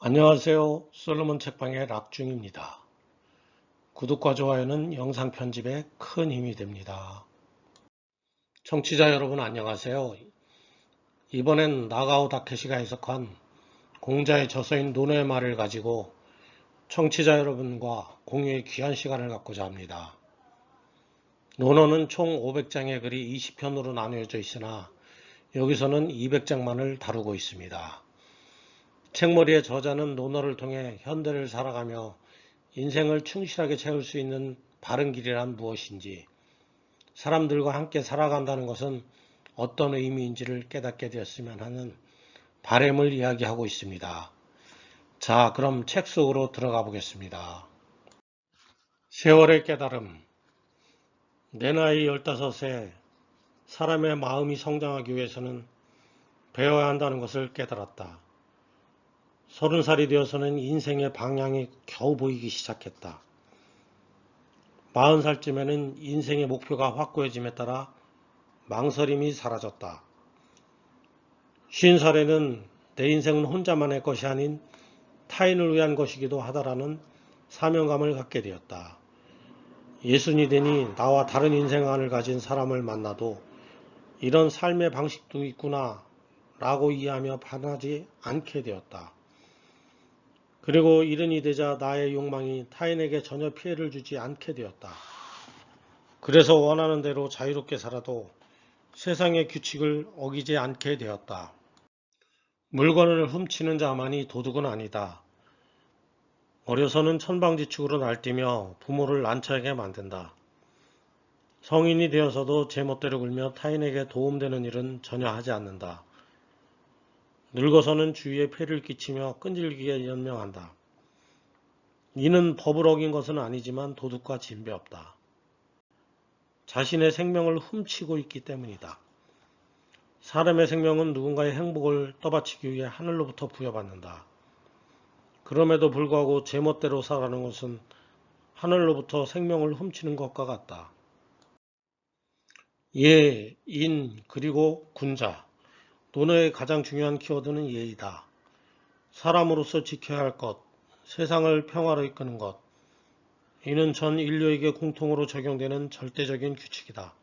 안녕하세요. 솔로몬 책방의 락중입니다. 구독과 좋아요는 영상 편집에 큰 힘이 됩니다. 청취자 여러분 안녕하세요. 이번엔 나가오 다케시가 해석한 공자의 저서인 논어의 말을 가지고 청취자 여러분과 공유의 귀한 시간을 갖고자 합니다. 논어는 총 500장의 글이 20편으로 나누어져 있으나 여기서는 200장만을 다루고 있습니다. 책머리의 저자는 논어를 통해 현대를 살아가며 인생을 충실하게 채울 수 있는 바른 길이란 무엇인지, 사람들과 함께 살아간다는 것은 어떤 의미인지를 깨닫게 되었으면 하는 바람을 이야기하고 있습니다. 자, 그럼 책 속으로 들어가 보겠습니다. 세월의 깨달음. 내 나이 15세, 사람의 마음이 성장하기 위해서는 배워야 한다는 것을 깨달았다. 30살이 되어서는 인생의 방향이 겨우 보이기 시작했다. 40살쯤에는 인생의 목표가 확고해짐에 따라 망설임이 사라졌다. 50살에는 내 인생은 혼자만의 것이 아닌 타인을 위한 것이기도 하다라는 사명감을 갖게 되었다. 60이 되니 나와 다른 인생관을 가진 사람을 만나도 이런 삶의 방식도 있구나 라고 이해하며 반하지 않게 되었다. 그리고 70이 되자 나의 욕망이 타인에게 전혀 피해를 주지 않게 되었다. 그래서 원하는 대로 자유롭게 살아도 세상의 규칙을 어기지 않게 되었다. 물건을 훔치는 자만이 도둑은 아니다. 어려서는 천방지축으로 날뛰며 부모를 난처하게 만든다. 성인이 되어서도 제멋대로 굴며 타인에게 도움되는 일은 전혀 하지 않는다. 늙어서는 주위에 폐를 끼치며 끈질기게 연명한다. 이는 법을 어긴 것은 아니지만 도둑과 진배 없다. 자신의 생명을 훔치고 있기 때문이다. 사람의 생명은 누군가의 행복을 떠받치기 위해 하늘로부터 부여받는다. 그럼에도 불구하고 제멋대로 살아가는 것은 하늘로부터 생명을 훔치는 것과 같다. 예, 인, 그리고 군자. 논어의 가장 중요한 키워드는 예이다. 사람으로서 지켜야 할 것, 세상을 평화로 이끄는 것. 이는 전 인류에게 공통으로 적용되는 절대적인 규칙이다.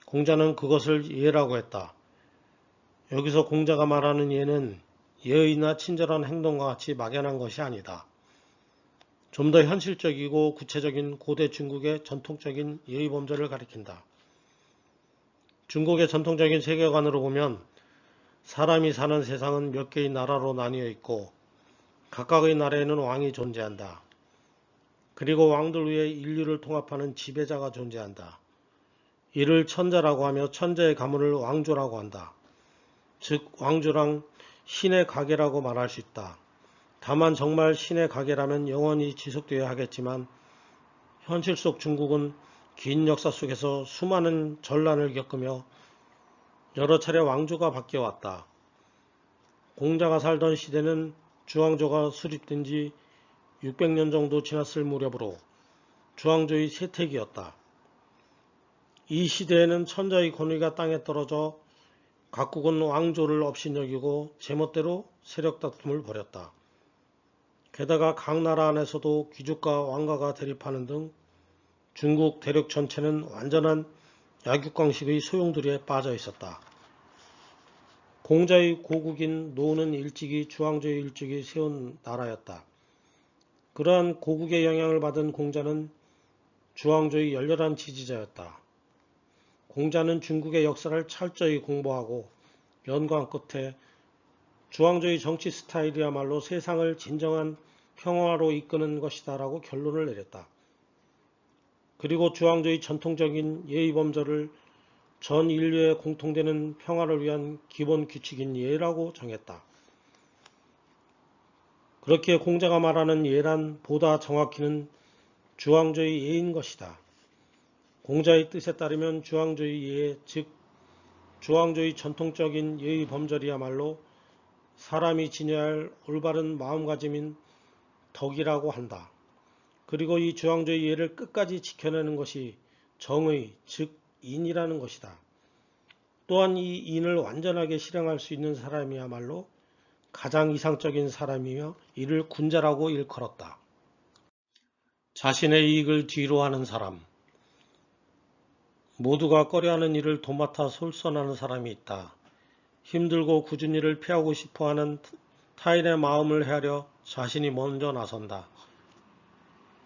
공자는 그것을 예라고 했다. 여기서 공자가 말하는 예는 예의나 친절한 행동과 같이 막연한 것이 아니다. 좀 더 현실적이고 구체적인 고대 중국의 전통적인 예의 범절을 가리킨다. 중국의 전통적인 세계관으로 보면 사람이 사는 세상은 몇 개의 나라로 나뉘어 있고 각각의 나라에는 왕이 존재한다. 그리고 왕들 위에 인류를 통합하는 지배자가 존재한다. 이를 천자라고 하며 천자의 가문을 왕조라고 한다. 즉 왕조랑 신의 가계라고 말할 수 있다. 다만 정말 신의 가계라면 영원히 지속되어야 하겠지만 현실 속 중국은 긴 역사 속에서 수많은 전란을 겪으며 여러 차례 왕조가 바뀌어왔다. 공자가 살던 시대는 주왕조가 수립된 지 600년 정도 지났을 무렵으로 주왕조의 세택이었다. 이 시대에는 천자의 권위가 땅에 떨어져 각국은 왕조를 업신여기고 제멋대로 세력 다툼을 벌였다. 게다가 각 나라 안에서도 귀족과 왕가가 대립하는 등 중국 대륙 전체는 완전한 약육강식의 소용돌이에 빠져 있었다. 공자의 고국인 노는 일찍이 주왕조의 일찍이 세운 나라였다. 그러한 고국의 영향을 받은 공자는 주왕조의 열렬한 지지자였다. 공자는 중국의 역사를 철저히 공부하고 연구한 끝에 주왕조의 정치 스타일이야말로 세상을 진정한 평화로 이끄는 것이다 라고 결론을 내렸다. 그리고 주왕조의 전통적인 예의범절을 전 인류에 공통되는 평화를 위한 기본 규칙인 예라고 정했다. 그렇게 공자가 말하는 예란 보다 정확히는 주왕조의 예인 것이다. 공자의 뜻에 따르면 주왕조의 예, 즉 주왕조의 전통적인 예의 범절이야말로 사람이 지녀야 할 올바른 마음가짐인 덕이라고 한다. 그리고 이 주왕조의 예를 끝까지 지켜내는 것이 정의, 즉 인이라는 것이다. 또한 이 인을 완전하게 실행할 수 있는 사람이야말로 가장 이상적인 사람이며 이를 군자라고 일컬었다. 자신의 이익을 뒤로 하는 사람. 모두가 꺼려하는 일을 도맡아 솔선하는 사람이 있다. 힘들고 굳은 일을 피하고 싶어하는 타인의 마음을 헤아려 자신이 먼저 나선다.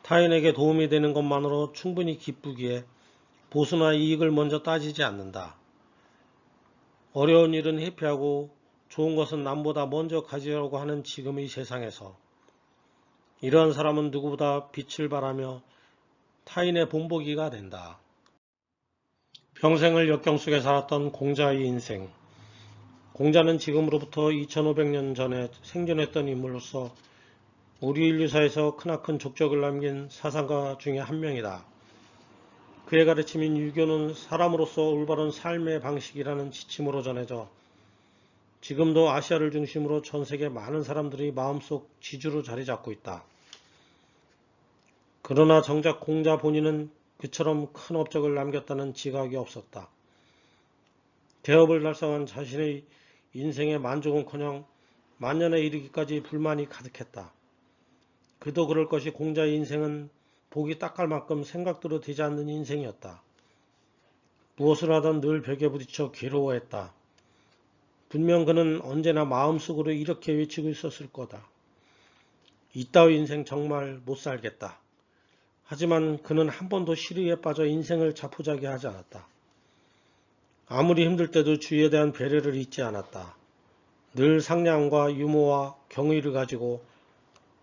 타인에게 도움이 되는 것만으로 충분히 기쁘기에 보수나 이익을 먼저 따지지 않는다. 어려운 일은 회피하고 좋은 것은 남보다 먼저 가지려고 하는 지금의 세상에서 이러한 사람은 누구보다 빛을 발하며 타인의 본보기가 된다. 평생을 역경 속에 살았던 공자의 인생. 공자는 지금으로부터 2500년 전에 생존했던 인물로서 우리 인류사에서 크나큰 족적을 남긴 사상가 중에 한 명이다. 그의 가르침인 유교는 사람으로서 올바른 삶의 방식이라는 지침으로 전해져 지금도 아시아를 중심으로 전 세계 많은 사람들이 마음속 지주로 자리 잡고 있다. 그러나 정작 공자 본인은 그처럼 큰 업적을 남겼다는 지각이 없었다. 대업을 달성한 자신의 인생의 만족은커녕 만년에 이르기까지 불만이 가득했다. 그도 그럴 것이 공자의 인생은 복이 닦을 만큼 생각대로 되지 않는 인생이었다. 무엇을 하든 늘 벽에 부딪혀 괴로워했다. 분명 그는 언제나 마음속으로 이렇게 외치고 있었을 거다. 이따위 인생 정말 못 살겠다. 하지만 그는 한 번도 시리에 빠져 인생을 자포자기 하지 않았다. 아무리 힘들 때도 주위에 대한 배려를 잊지 않았다. 늘 상냥과 유머와 경의를 가지고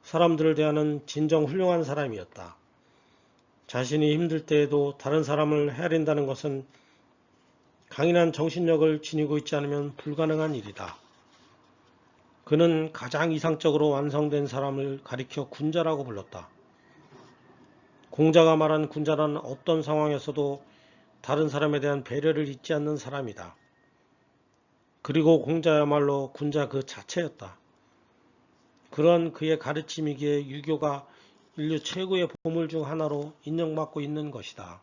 사람들을 대하는 진정 훌륭한 사람이었다. 자신이 힘들 때에도 다른 사람을 헤아린다는 것은 강인한 정신력을 지니고 있지 않으면 불가능한 일이다. 그는 가장 이상적으로 완성된 사람을 가리켜 군자라고 불렀다. 공자가 말한 군자란 어떤 상황에서도 다른 사람에 대한 배려를 잊지 않는 사람이다. 그리고 공자야말로 군자 그 자체였다. 그런 그의 가르침이기에 유교가 인류 최고의 보물 중 하나로 인정받고 있는 것이다.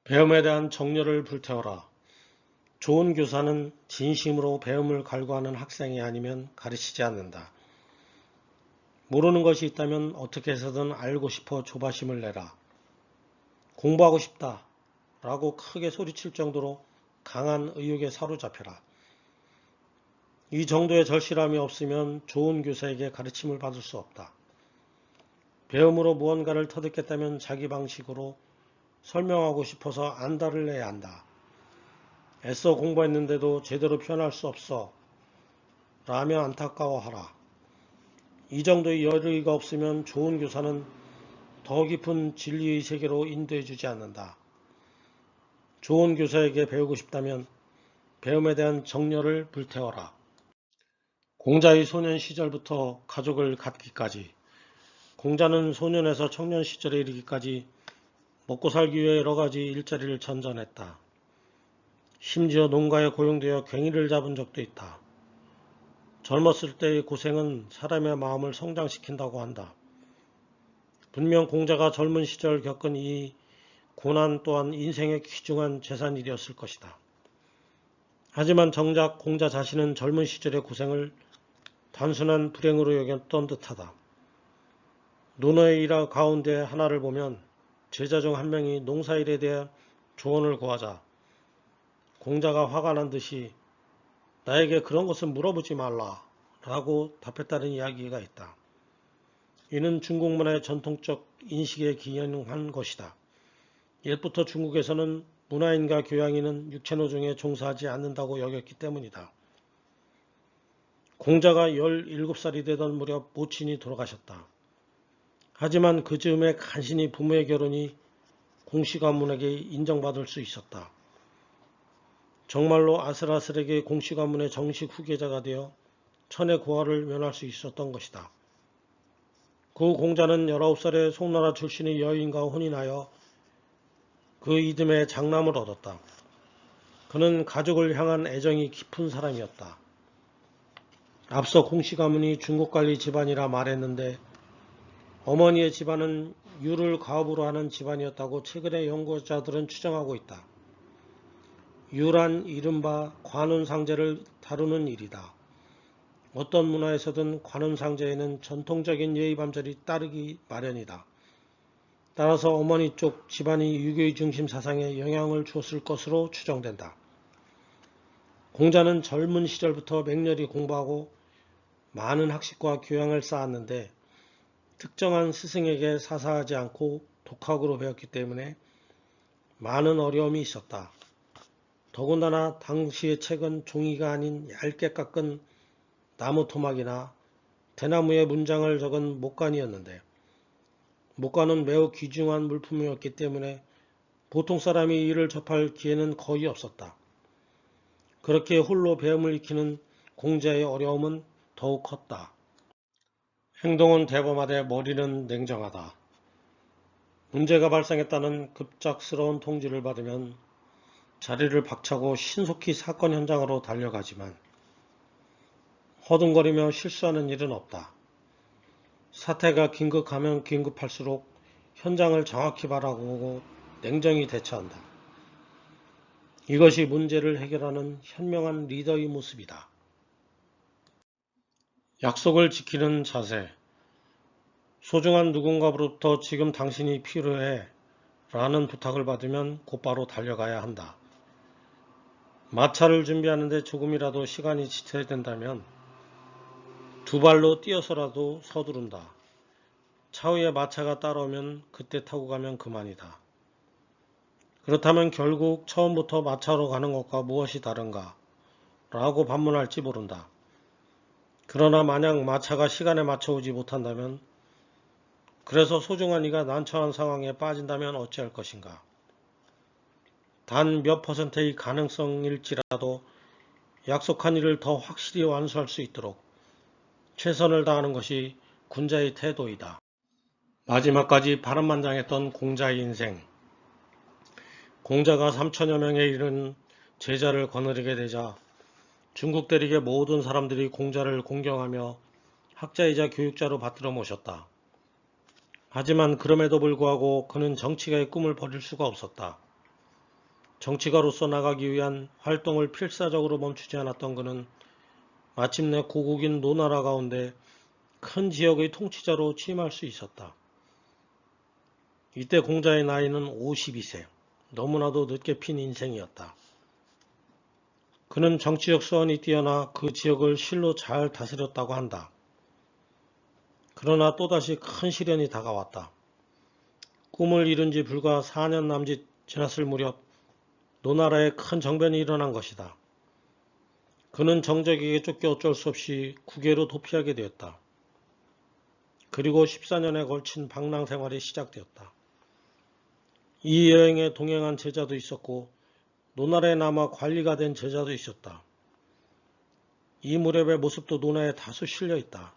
배움에 대한 정열을 불태워라. 좋은 교사는 진심으로 배움을 갈구하는 학생이 아니면 가르치지 않는다. 모르는 것이 있다면 어떻게 해서든 알고 싶어 조바심을 내라. 공부하고 싶다 라고 크게 소리칠 정도로 강한 의욕에 사로잡혀라. 이 정도의 절실함이 없으면 좋은 교사에게 가르침을 받을 수 없다. 배움으로 무언가를 터득했다면 자기 방식으로 설명하고 싶어서 안달을 내야 한다. 애써 공부했는데도 제대로 표현할 수 없어 라며 안타까워하라. 이 정도의 여유가 없으면 좋은 교사는 더 깊은 진리의 세계로 인도해 주지 않는다. 좋은 교사에게 배우고 싶다면 배움에 대한 정열을 불태워라. 공자의 소년 시절부터 가족을 갖기까지. 공자는 소년에서 청년 시절에 이르기까지 먹고 살기 위해 여러 가지 일자리를 전전했다. 심지어 농가에 고용되어 괭이를 잡은 적도 있다. 젊었을 때의 고생은 사람의 마음을 성장시킨다고 한다. 분명 공자가 젊은 시절 겪은 이 고난 또한 인생의 귀중한 재산일이었을 것이다. 하지만 정작 공자 자신은 젊은 시절의 고생을 단순한 불행으로 여겼던 듯하다. 논어의 일화 가운데 하나를 보면 제자 중 한 명이 농사일에 대해 조언을 구하자 공자가 화가 난 듯이 나에게 그런 것은 물어보지 말라 라고 답했다는 이야기가 있다. 이는 중국 문화의 전통적 인식에 기인한 것이다. 옛부터 중국에서는 문화인과 교양인은 육체노동에 종사하지 않는다고 여겼기 때문이다. 공자가 17살이 되던 무렵 모친이 돌아가셨다. 하지만 그 즈음에 간신히 부모의 결혼이 공시가문에게 인정받을 수 있었다. 정말로 아슬아슬하게 공시가문의 정식 후계자가 되어 천의 고하를 면할 수 있었던 것이다. 그 후 공자는 19살에 송나라 출신의 여인과 혼인하여 그 이듬해 장남을 얻었다. 그는 가족을 향한 애정이 깊은 사람이었다. 앞서 공시가문이 중국관리 집안이라 말했는데 어머니의 집안은 유를 가업으로 하는 집안이었다고 최근의 연구자들은 추정하고 있다. 유란 이른바 관운상제를 다루는 일이다. 어떤 문화에서든 관음상제에는 전통적인 예의범절이 따르기 마련이다. 따라서 어머니 쪽 집안이 유교의 중심 사상에 영향을 주었을 것으로 추정된다. 공자는 젊은 시절부터 맹렬히 공부하고 많은 학식과 교양을 쌓았는데 특정한 스승에게 사사하지 않고 독학으로 배웠기 때문에 많은 어려움이 있었다. 더군다나 당시의 책은 종이가 아닌 얇게 깎은 나무 토막이나 대나무에 문장을 적은 목간이었는데 목간은 매우 귀중한 물품이었기 때문에 보통 사람이 이를 접할 기회는 거의 없었다. 그렇게 홀로 배움을 익히는 공자의 어려움은 더욱 컸다. 행동은 대범하되 머리는 냉정하다. 문제가 발생했다는 급작스러운 통지를 받으면 자리를 박차고 신속히 사건 현장으로 달려가지만 허둥거리며 실수하는 일은 없다. 사태가 긴급하면 긴급할수록 현장을 정확히 바라보고 냉정히 대처한다. 이것이 문제를 해결하는 현명한 리더의 모습이다. 약속을 지키는 자세. 소중한 누군가로부터 지금 당신이 필요해 라는 부탁을 받으면 곧바로 달려가야 한다. 마차를 준비하는데 조금이라도 시간이 지체된다면 두 발로 뛰어서라도 서두른다. 차후에 마차가 따라오면 그때 타고 가면 그만이다. 그렇다면 결국 처음부터 마차로 가는 것과 무엇이 다른가? 라고 반문할지 모른다. 그러나 만약 마차가 시간에 맞춰오지 못한다면, 그래서 소중한 이가 난처한 상황에 빠진다면 어찌할 것인가? 단 몇 퍼센트의 가능성일지라도 약속한 일을 더 확실히 완수할 수 있도록 최선을 다하는 것이 군자의 태도이다. 마지막까지 파란만장했던 공자의 인생. 공자가 3천여 명에 이른 제자를 거느리게 되자 중국 대륙의 모든 사람들이 공자를 공경하며 학자이자 교육자로 받들어 모셨다. 하지만 그럼에도 불구하고 그는 정치가의 꿈을 버릴 수가 없었다. 정치가로서 나가기 위한 활동을 필사적으로 멈추지 않았던 그는 마침내 고국인 노나라 가운데 큰 지역의 통치자로 취임할 수 있었다. 이때 공자의 나이는 52세, 너무나도 늦게 핀 인생이었다. 그는 정치적 수완이 뛰어나 그 지역을 실로 잘 다스렸다고 한다. 그러나 또다시 큰 시련이 다가왔다. 꿈을 이룬 지 불과 4년 남짓 지났을 무렵 노나라에 큰 정변이 일어난 것이다. 그는 정적에게 쫓겨 어쩔 수 없이 국외로 도피하게 되었다. 그리고 14년에 걸친 방랑 생활이 시작되었다. 이 여행에 동행한 제자도 있었고 노나라에 남아 관리가 된 제자도 있었다. 이 무렵의 모습도 논하에 다수 실려있다.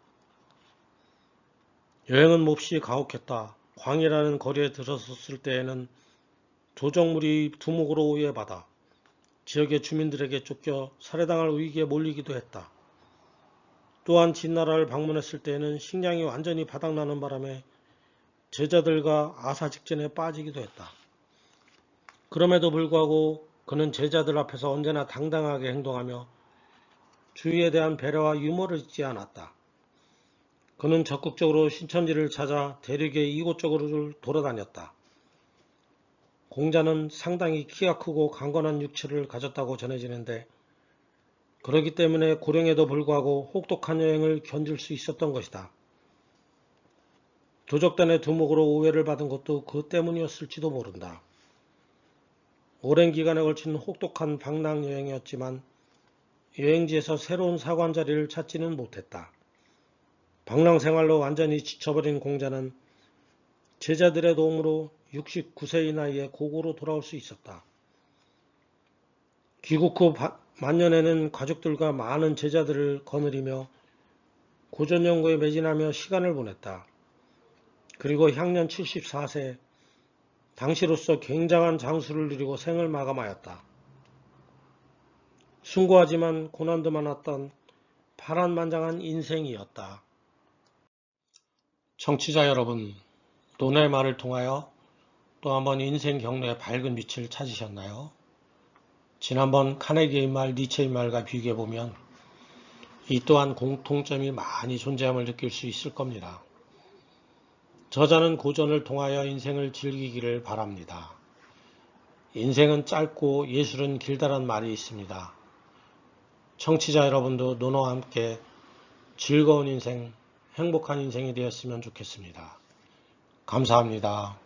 여행은 몹시 가혹했다. 광이라는 거리에 들어섰을 때에는 조정물이 두목으로 오해받아 지역의 주민들에게 쫓겨 살해당할 위기에 몰리기도 했다. 또한 진나라를 방문했을 때에는 식량이 완전히 바닥나는 바람에 제자들과 아사직전에 빠지기도 했다. 그럼에도 불구하고 그는 제자들 앞에서 언제나 당당하게 행동하며 주위에 대한 배려와 유머를 잊지 않았다. 그는 적극적으로 신천지를 찾아 대륙의 이곳저곳을 돌아다녔다. 공자는 상당히 키가 크고 강건한 육체를 가졌다고 전해지는데 그러기 때문에 고령에도 불구하고 혹독한 여행을 견딜 수 있었던 것이다. 도적단의 두목으로 오해를 받은 것도 그 때문이었을지도 모른다. 오랜 기간에 걸친 혹독한 방랑 여행이었지만 여행지에서 새로운 사관 자리를 찾지는 못했다. 방랑 생활로 완전히 지쳐버린 공자는 제자들의 도움으로 69세의 나이에 고고로 돌아올 수 있었다. 귀국 후 만년에는 가족들과 많은 제자들을 거느리며 고전 연구에 매진하며 시간을 보냈다. 그리고 향년 74세, 당시로서 굉장한 장수를 누리고 생을 마감하였다. 숭고하지만 고난도 많았던 파란만장한 인생이었다. 청취자 여러분, 논의 말을 통하여 또 한번 인생 경로의 밝은 빛을 찾으셨나요? 지난번 카네기의 말, 니체의 말과 비교해보면 이 또한 공통점이 많이 존재함을 느낄 수 있을 겁니다. 저자는 고전을 통하여 인생을 즐기기를 바랍니다. 인생은 짧고 예술은 길다란 말이 있습니다. 청취자 여러분도 논어와 함께 즐거운 인생, 행복한 인생이 되었으면 좋겠습니다. 감사합니다.